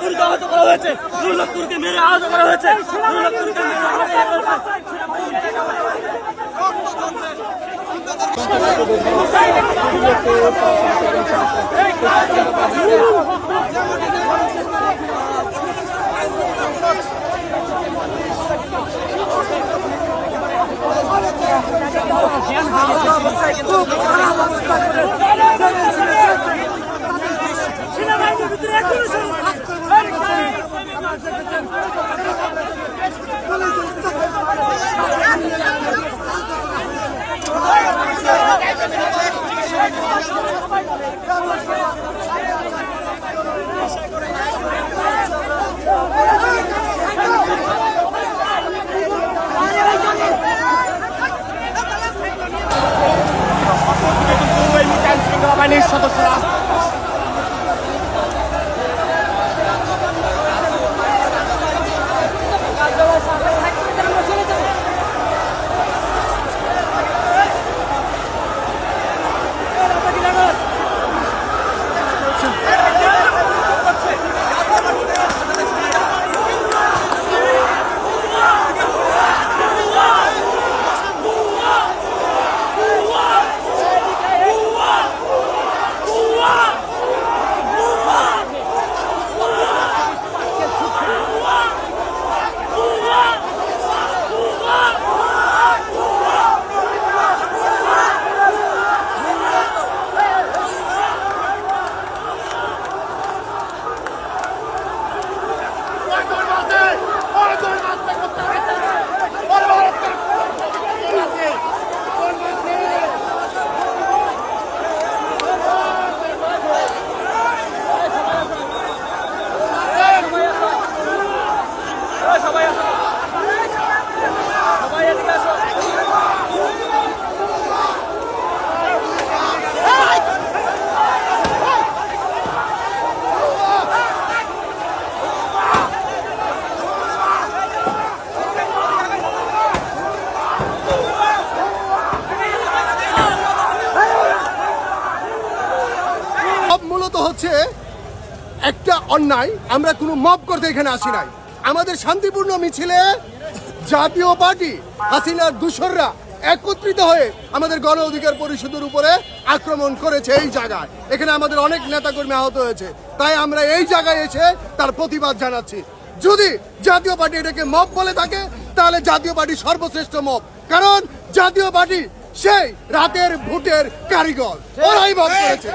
মেরে আহত করা হয়েছে। বাহিনীর সদস্যরা মূলত হচ্ছে একটা অন্যায়। আমরা কোনো মব করতে এখানে আসি নাই। আমাদের শান্তিপূর্ণ মিছিলে জাতীয় পার্টি হাসিনার দূষররা একত্রিত হয়ে আমাদের গণ অধিকার পরিষদের উপরে আক্রমণ করেছে। এই জায়গায় এখানে আমাদের অনেক নেতাকর্মী আহত হয়েছে, তাই আমরা এই জায়গায় এসে তার প্রতিবাদ জানাচ্ছি। যদি জাতীয় পার্টি এটাকে মব বলে থাকে তাহলে জাতীয় পার্টি সর্বশ্রেষ্ঠ মব, কারণ জাতীয় পার্টি সেই রাতের ভোটের কারিগর, ওরাই মব করেছে।